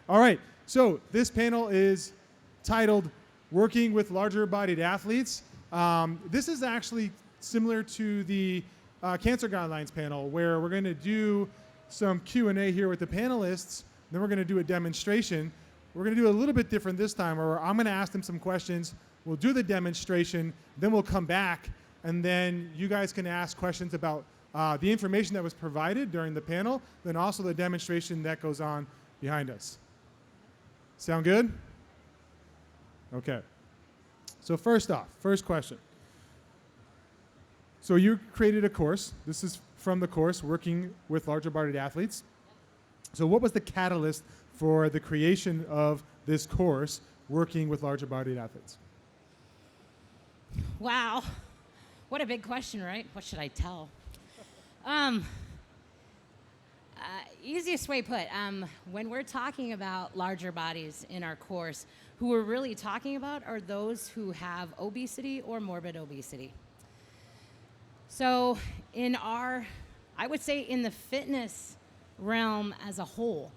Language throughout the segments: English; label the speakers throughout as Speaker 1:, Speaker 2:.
Speaker 1: All right, so this panel is titled Working with Larger-Bodied Athletes. This is actually similar to the Cancer Guidelines panel, where we're going to do some Q&A here with the panelists, then we're going to do a demonstration. We're going to do a little bit different this time, where I'm going to ask them some questions, we'll do the demonstration, then we'll come back, and then you guys can ask questions about the information that was provided during the panel, then also the demonstration that goes on behind us. Sound good? Okay. So first off, first question. So you created a course. This is from the course, Working with Larger-Bodied Athletes. So what was the catalyst for the creation of this course, Working with Larger-Bodied Athletes?
Speaker 2: Wow. What a big question, right? What should I tell? Easiest way put, when we're talking about larger bodies in our course, who we're really talking about are those who have obesity or morbid obesity. So I would say in the fitness realm as a whole,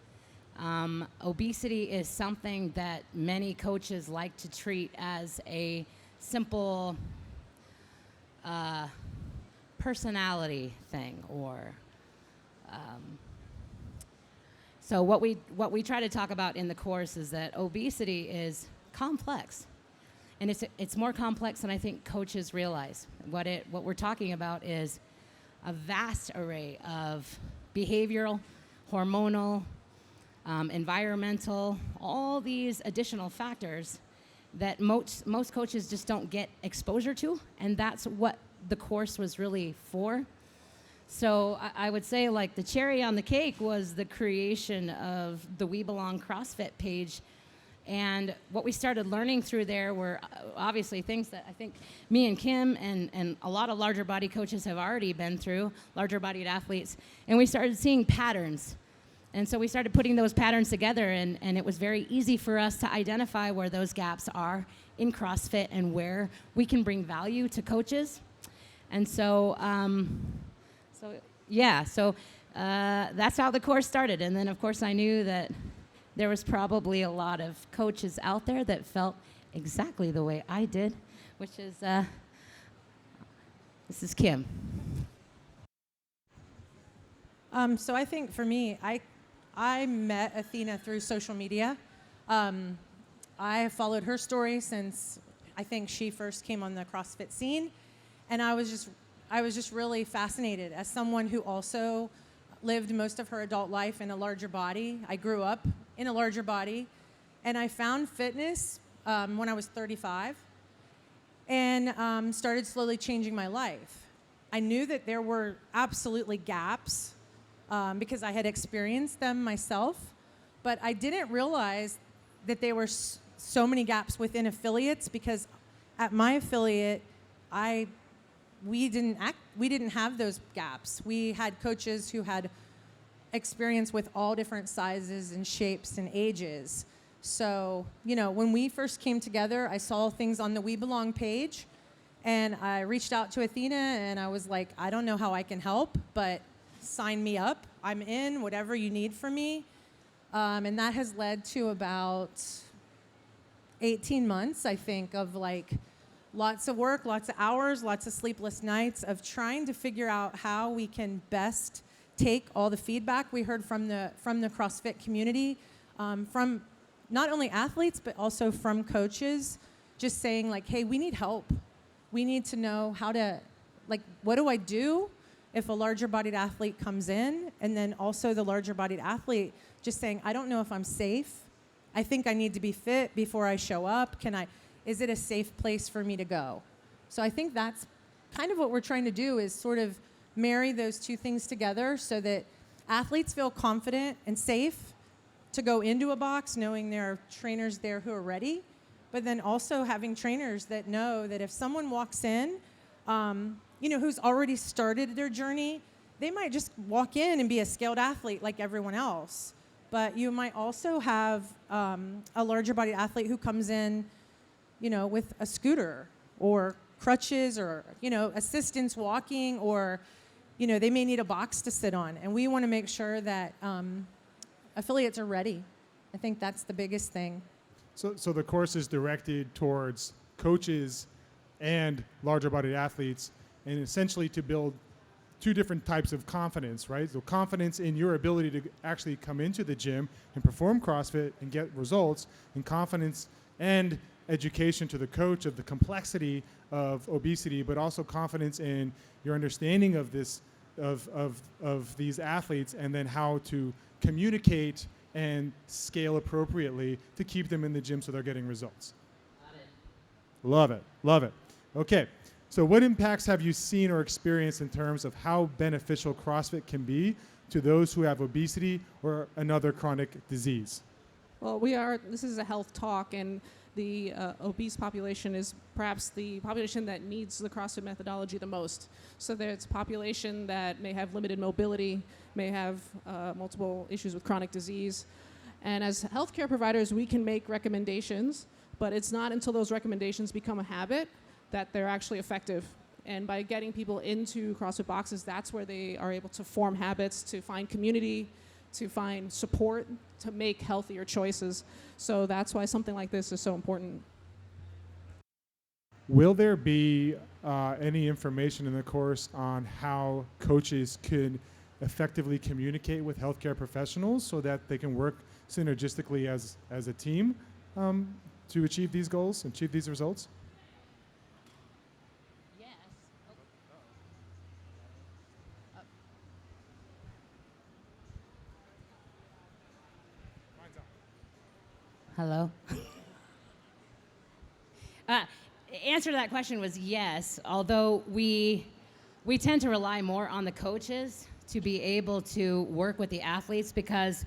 Speaker 2: obesity is something that many coaches like to treat as a simple personality thing, or so what we try to talk about in the course is that obesity is complex, and it's more complex than I think coaches realize. What we're talking about is a vast array of behavioral, hormonal, environmental, all these additional factors that most coaches just don't get exposure to, and that's what the course was really for. So I would say, like, the cherry on the cake was the creation of the We Belong CrossFit page. And what we started learning through there were obviously things that I think me and Kim and a lot of larger body coaches have already been through, larger bodied athletes. And we started seeing patterns. And so we started putting those patterns together, and it was very easy for us to identify where those gaps are in CrossFit and where we can bring value to coaches. And so, that's how the course started. And then, of course, I knew that there was probably a lot of coaches out there that felt exactly the way I did, which is, this is Kim.
Speaker 3: So I think for me, I met Athena through social media. I have followed her story since I think she first came on the CrossFit scene, and I was just really fascinated as someone who also lived most of her adult life in a larger body. I grew up in a larger body, and I found fitness when I was 35, and started slowly changing my life. I knew that there were absolutely gaps because I had experienced them myself, but I didn't realize that there were so many gaps within affiliates, because at my affiliate, we didn't have those gaps. We had coaches who had experience with all different sizes and shapes and ages. So, when we first came together, I saw things on the We Belong page, and I reached out to Athena, and I was like, I don't know how I can help, but sign me up. I'm in, whatever you need from me. And that has led to about 18 months, I think, of lots of work, lots of hours, lots of sleepless nights of trying to figure out how we can best take all the feedback we heard from the CrossFit community, from not only athletes, but also from coaches, just saying hey, we need help. We need to know how to, what do I do if a larger bodied athlete comes in? And then also the larger bodied athlete just saying, I don't know if I'm safe. I think I need to be fit before I show up. Is it a safe place for me to go? So I think that's kind of what we're trying to do, is sort of marry those two things together so that athletes feel confident and safe to go into a box knowing there are trainers there who are ready, but then also having trainers that know that if someone walks in, who's already started their journey, they might just walk in and be a scaled athlete like everyone else. But you might also have a larger body athlete who comes in, with a scooter or crutches or, assistance walking, or, they may need a box to sit on. And we want to make sure that affiliates are ready I think that's the biggest thing.
Speaker 1: So the course is directed towards coaches and larger-bodied athletes, and essentially to build two different types of confidence, right? So confidence in your ability to actually come into the gym and perform CrossFit and get results, and confidence and education to the coach of the complexity of obesity, but also confidence in your understanding of this, of these athletes, and then how to communicate and scale appropriately to keep them in the gym so they're getting results. Love it. Love it. Okay. So what impacts have you seen or experienced in terms of how beneficial CrossFit can be to those who have obesity or another chronic disease?
Speaker 4: Well, this is a health talk, and the obese population is perhaps the population that needs the CrossFit methodology the most. So there's a population that may have limited mobility, may have multiple issues with chronic disease. And as healthcare providers, we can make recommendations, but it's not until those recommendations become a habit that they're actually effective. And by getting people into CrossFit boxes, that's where they are able to form habits, to find community, to find support, to make healthier choices. So that's why something like this is so important.
Speaker 1: Will there be any information in the course on how coaches could effectively communicate with healthcare professionals so that they can work synergistically as a team to achieve these goals, achieve these results?
Speaker 2: Hello? Answer to that question was yes, although we tend to rely more on the coaches to be able to work with the athletes, because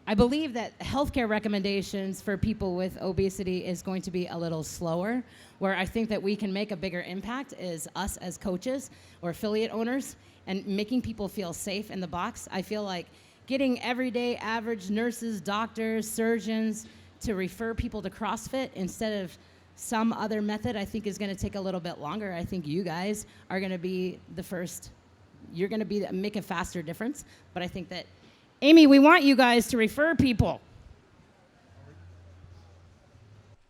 Speaker 2: I believe that healthcare recommendations for people with obesity is going to be a little slower. Where I think that we can make a bigger impact is us as coaches or affiliate owners, and making people feel safe in the box. I feel like getting everyday average nurses, doctors, surgeons to refer people to CrossFit instead of some other method, I think is going to take a little bit longer. I think you guys are going to be the first. You're going to make a faster difference. But I think that, Amy, we want you guys to refer people.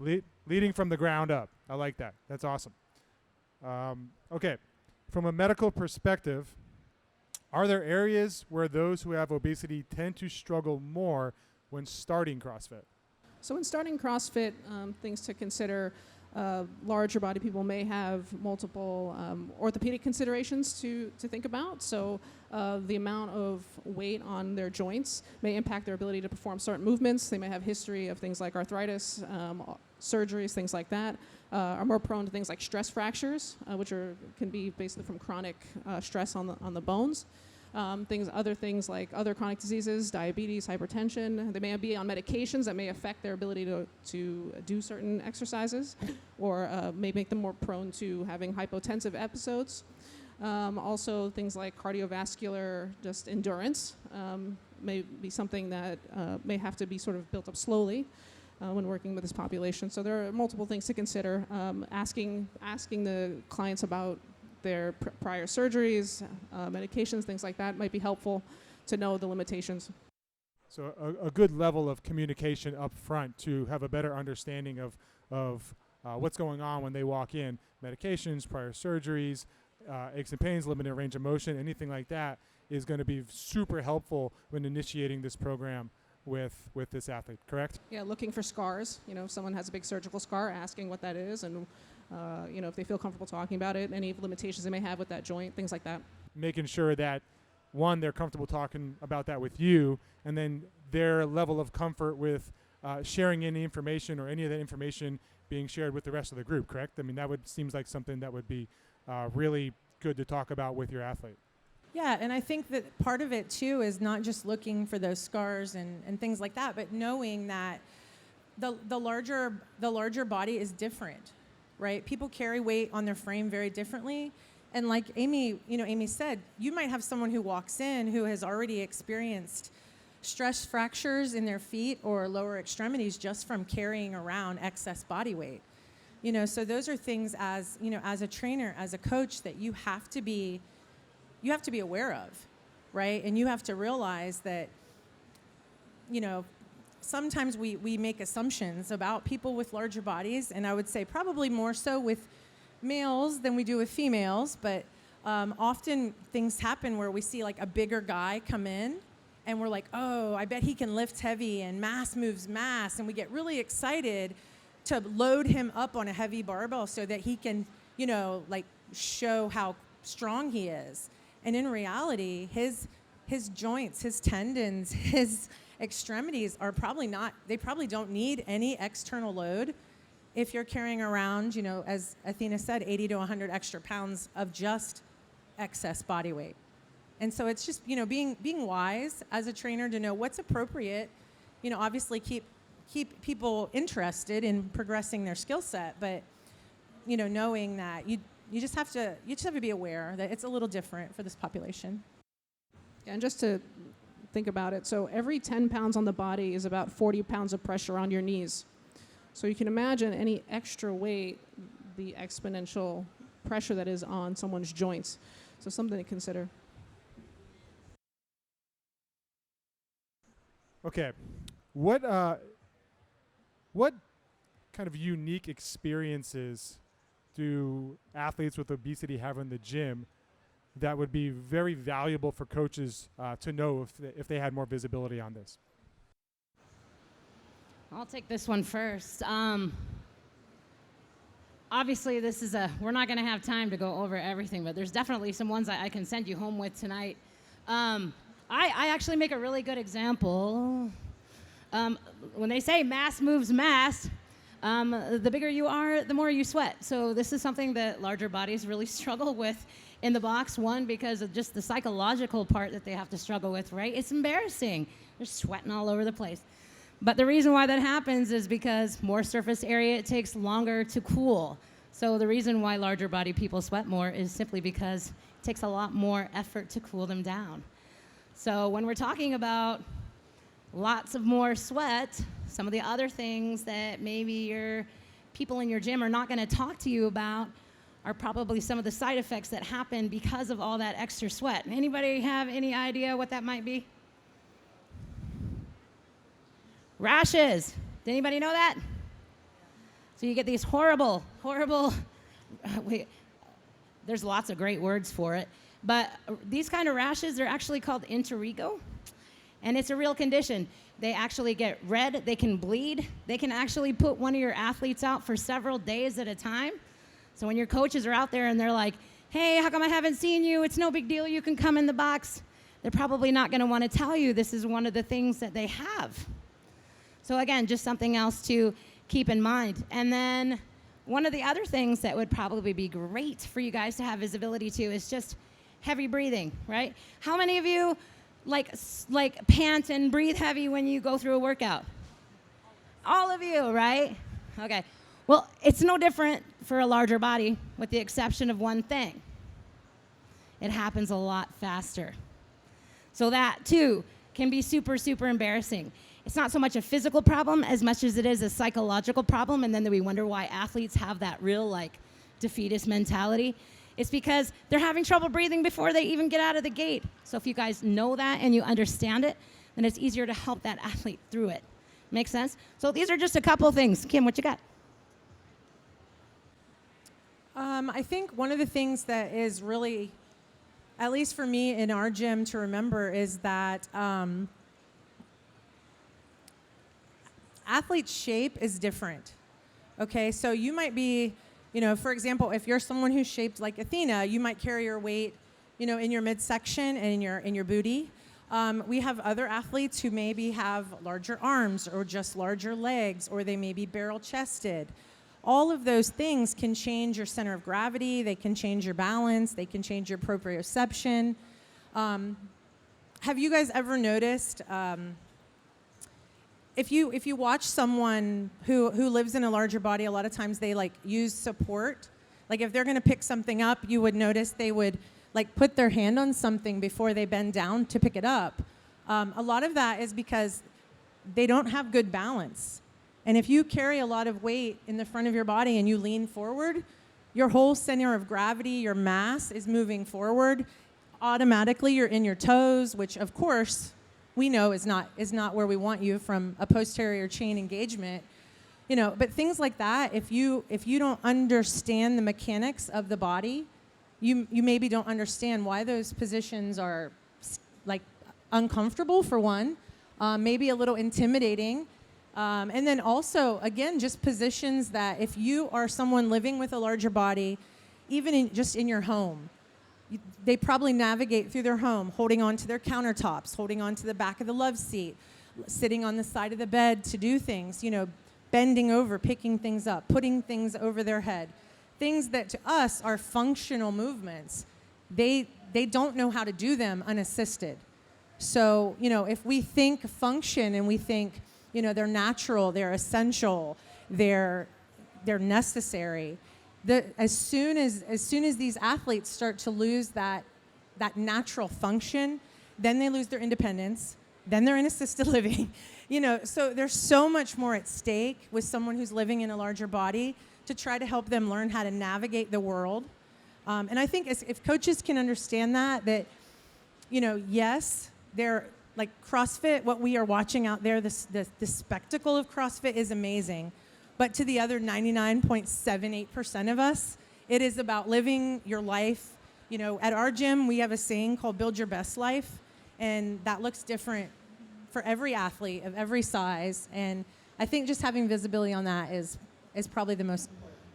Speaker 1: Leading from the ground up. I like that. That's awesome. Okay. From a medical perspective, are there areas where those who have obesity tend to struggle more when starting CrossFit?
Speaker 4: So when starting CrossFit, things to consider, larger body people may have multiple orthopedic considerations to think about. So the amount of weight on their joints may impact their ability to perform certain movements. They may have history of things like arthritis, surgeries, things like that. Are more prone to things like stress fractures, which can be basically from chronic stress on the bones. Other things like other chronic diseases, diabetes, hypertension. They may be on medications that may affect their ability to do certain exercises, or may make them more prone to having hypotensive episodes. Also, things like cardiovascular just endurance may be something that may have to be sort of built up slowly when working with this population. So there are multiple things to consider. Asking the clients about their prior surgeries, medications, things like that might be helpful to know the limitations.
Speaker 1: So a good level of communication up front to have a better understanding of what's going on when they walk in. Medications, prior surgeries, aches and pains, limited range of motion, anything like that is going to be super helpful when initiating this program with this athlete, correct?
Speaker 4: Yeah, looking for scars. If someone has a big surgical scar, asking what that is, and if they feel comfortable talking about it, any limitations they may have with that joint, things like that.
Speaker 1: Making sure that, one, they're comfortable talking about that with you, and then their level of comfort with sharing any information or any of that information being shared with the rest of the group, correct? I mean, seems like something that would be really good to talk about with your athlete.
Speaker 3: Yeah, and I think that part of it too is not just looking for those scars and things like that, but knowing that the larger body is different, right? People carry weight on their frame very differently. And like Amy said, you might have someone who walks in who has already experienced stress fractures in their feet or lower extremities just from carrying around excess body weight. So those are things as a trainer, as a coach, that you have to be aware of, right? And you have to realize that, sometimes we make assumptions about people with larger bodies, and I would say probably more so with males than we do with females, but often things happen where we see like a bigger guy come in, and we're like, oh, I bet he can lift heavy, and mass moves mass, and we get really excited to load him up on a heavy barbell so that he can, like show how strong he is. And in reality, his joints, his tendons, his extremities are they probably don't need any external load if you're carrying around, as Athena said, 80 to 100 extra pounds of just excess body weight. And so it's just, being wise as a trainer to know what's appropriate, obviously keep people interested in progressing their skill set, but, knowing that you just have to be aware that it's a little different for this population.
Speaker 4: And just to think about it, so every 10 pounds on the body is about 40 pounds of pressure on your knees. So you can imagine any extra weight, the exponential pressure that is on someone's joints. So something to consider.
Speaker 1: Okay, what kind of unique experiences do athletes with obesity have in the gym that would be very valuable for coaches to know if they had more visibility on this?
Speaker 2: I'll take this one first. Obviously, we're not going to have time to go over everything, but there's definitely some ones I can send you home with tonight. I actually make a really good example. When they say mass moves mass, the bigger you are, the more you sweat. So this is something that larger bodies really struggle with in the box. One, because of just the psychological part that they have to struggle with, right? It's embarrassing. They're sweating all over the place. But the reason why that happens is because more surface area, it takes longer to cool. So the reason why larger body people sweat more is simply because it takes a lot more effort to cool them down. So when we're talking about lots of more sweat, some of the other things that maybe your people in your gym are not going to talk to you about are probably some of the side effects that happen because of all that extra sweat. Anybody have any idea what that might be? Rashes. Did anybody know that? So you get these horrible, there's lots of great words for it, but these kind of rashes, they're actually called interego, and it's a real condition. They actually get red, they can bleed, they can actually put one of your athletes out for several days at a time. So when your coaches are out there and they're like, hey, how come I haven't seen you? It's no big deal, you can come in the box. They're probably not gonna wanna tell you this is one of the things that they have. So again, just something else to keep in mind. And then one of the other things that would probably be great for you guys to have visibility to is just heavy breathing, right? How many of you like pant and breathe heavy when you go through a workout? All of you, right? Okay. Well, it's no different for a larger body with the exception of one thing. It happens a lot faster. So that too can be super, super embarrassing. It's not so much a physical problem as much as it is a psychological problem, and then we wonder why athletes have that real defeatist mentality. It's because they're having trouble breathing before they even get out of the gate. So if you guys know that and you understand it, then it's easier to help that athlete through it. Make sense? So these are just a couple of things. Kim, what you got?
Speaker 3: I think one of the things that is really, at least for me in our gym to remember, is that athlete shape is different. Okay, so you might be, for example, if you're someone who's shaped like Athena, you might carry your weight, in your midsection and in your booty. We have other athletes who maybe have larger arms or just larger legs, or they may be barrel-chested. All of those things can change your center of gravity. They can change your balance. They can change your proprioception. Have you guys ever noticed? If you watch someone who lives in a larger body, a lot of times they use support. Like if they're going to pick something up, you would notice they would put their hand on something before they bend down to pick it up. A lot of that is because they don't have good balance. And if you carry a lot of weight in the front of your body and you lean forward, your whole center of gravity, your mass is moving forward. Automatically, you're in your toes, which of course we know is not where we want you from a posterior chain engagement. But things like that, if you don't understand the mechanics of the body, you maybe don't understand why those positions are like uncomfortable for one, maybe a little intimidating. And then also, again, just positions that if you are someone living with a larger body, even just in your home, they probably navigate through their home, holding on to their countertops, holding on to the back of the love seat, sitting on the side of the bed to do things, bending over, picking things up, putting things over their head. Things that to us are functional movements. They don't know how to do them unassisted. So, if we think function and we think, they're natural, they're essential, they're necessary, as soon as these athletes start to lose that natural function, then they lose their independence, then they're in assisted living. So there's so much more at stake with someone who's living in a larger body to try to help them learn how to navigate the world. And I think if coaches can understand that, yes, they're like CrossFit, what we are watching out there, the spectacle of CrossFit is amazing. But to the other 99.78% of us, it is about living your life. At our gym, we have a saying called build your best life. And that looks different for every athlete of every size. And I think just having visibility on that is probably the most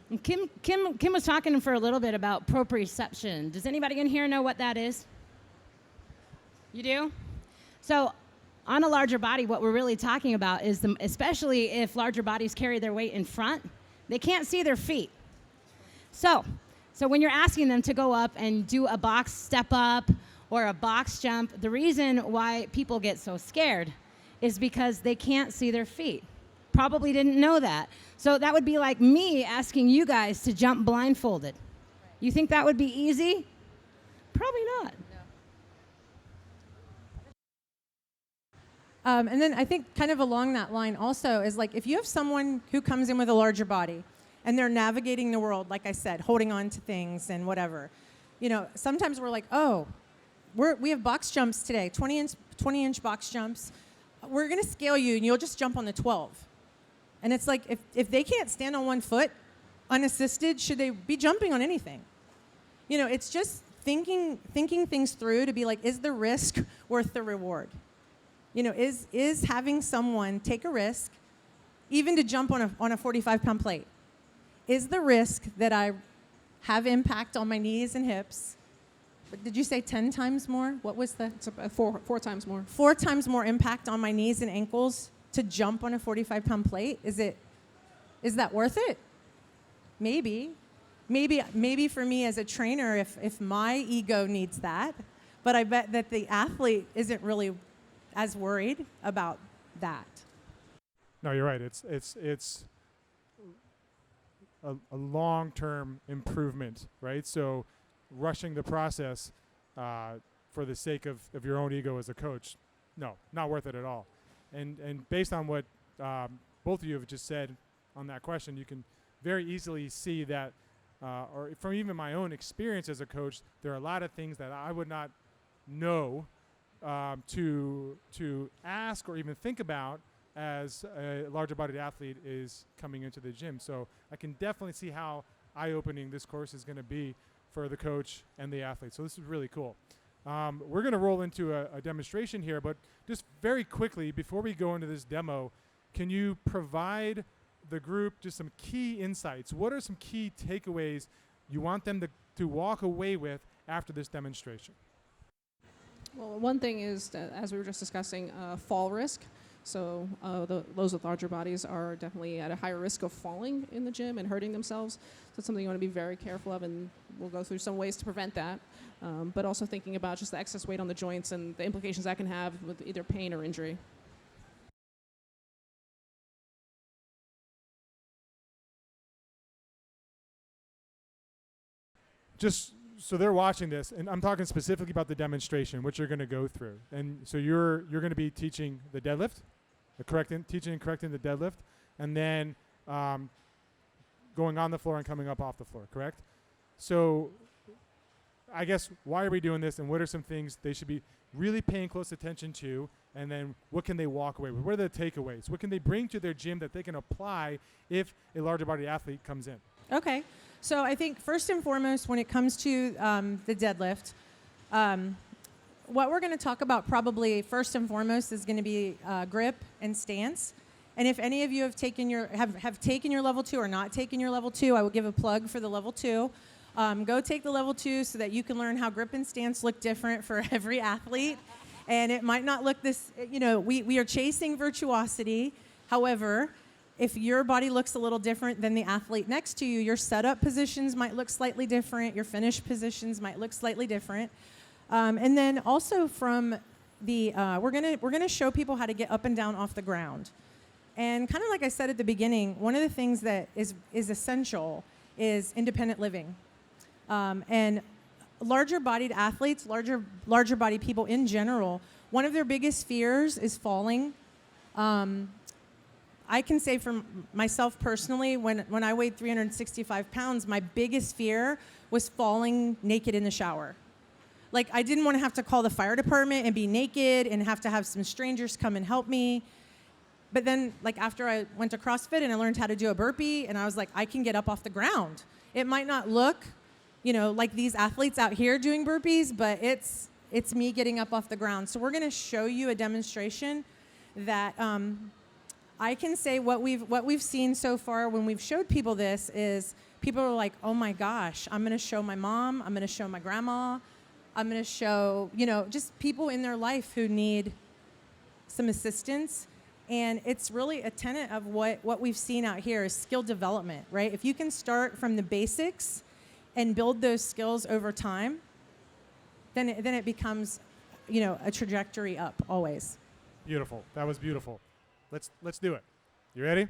Speaker 3: important.
Speaker 2: Kim was talking for a little bit about proprioception. Does anybody in here know what that is? You do? So on a larger body, what we're really talking about is, especially if larger bodies carry their weight in front, they can't see their feet. So when you're asking them to go up and do a box step up or a box jump, the reason why people get so scared is because they can't see their feet. Probably didn't know that. So that would be like me asking you guys to jump blindfolded. You think that would be easy? Probably not.
Speaker 3: And then I think kind of along that line also is like if you have someone who comes in with a larger body and they're navigating the world, like I said, holding on to things and whatever, sometimes we're like, oh, we have box jumps today, 20-inch box jumps. We're going to scale you and you'll just jump on the 12. And it's like if they can't stand on one foot unassisted, should they be jumping on anything? It's just thinking things through to be like, is the risk worth the reward? Is having someone take a risk, even to jump on a 45-pound plate? Is the risk that I have impact on my knees and hips? Did you say 10 times more? What was the?
Speaker 4: It's about four times more.
Speaker 3: 4 times more impact on my knees and ankles to jump on a 45-pound plate? Is that worth it? Maybe for me as a trainer, if my ego needs that, but I bet that the athlete isn't really as worried about that.
Speaker 1: No, you're right. It's a long-term improvement, right? So rushing the process for the sake of your own ego as a coach, no, not worth it at all. And based on what both of you have just said on that question, you can very easily see that, or from even my own experience as a coach, there are a lot of things that I would not know to ask or even think about as a larger-bodied athlete is coming into the gym. So I can definitely see how eye-opening this course is going to be for the coach and the athlete. So this is really cool. We're going to roll into a demonstration here, but just very quickly, before we go into this demo, can you provide the group just some key insights? What are some key takeaways you want them to walk away with after this demonstration?
Speaker 4: Well, one thing is, as we were just discussing, fall risk. So those with larger bodies are definitely at a higher risk of falling in the gym and hurting themselves. So it's something you want to be very careful of, and we'll go through some ways to prevent that. But also thinking about just the excess weight on the joints and the implications that can have with either pain or injury.
Speaker 1: Just so they're watching this, and I'm talking specifically about the demonstration, which you're going to go through. And so you're going to be teaching the deadlift, teaching and correcting the deadlift, and then going on the floor and coming up off the floor, correct? So I guess why are we doing this, and what are some things they should be really paying close attention to, and then what can they walk away with? What are the takeaways? What can they bring to their gym that they can apply if a larger body athlete comes in?
Speaker 3: Okay. So I think first and foremost, when it comes to the deadlift, what we're going to talk about probably first and foremost is going to be grip and stance. And if any of you have taken your level 2 or not taken your level 2, I will give a plug for the level 2. Go take the level 2 so that you can learn how grip and stance look different for every athlete. And it might not look this, we are chasing virtuosity. However, if your body looks a little different than the athlete next to you, your setup positions might look slightly different. Your finish positions might look slightly different. And then also from the, we're gonna show people how to get up and down off the ground. And kind of like I said at the beginning, one of the things that is essential is independent living. And larger-bodied athletes, larger-bodied people in general, one of their biggest fears is falling. I can say for myself personally, when I weighed 365 pounds, my biggest fear was falling naked in the shower. Like, I didn't want to have to call the fire department and be naked and have to have some strangers come and help me. But then, like, after I went to CrossFit and I learned how to do a burpee, and I was like, I can get up off the ground. It might not look, like these athletes out here doing burpees, but it's me getting up off the ground. So we're going to show you a demonstration that I can say what we've seen so far when we've showed people this is people are like, oh my gosh, I'm going to show my mom, I'm going to show my grandma, I'm going to show, just people in their life who need some assistance. And it's really a tenet of what we've seen out here is skill development, right? If you can start from the basics and build those skills over time, then it becomes, a trajectory up always.
Speaker 1: Beautiful. That was beautiful. Let's do it. You ready?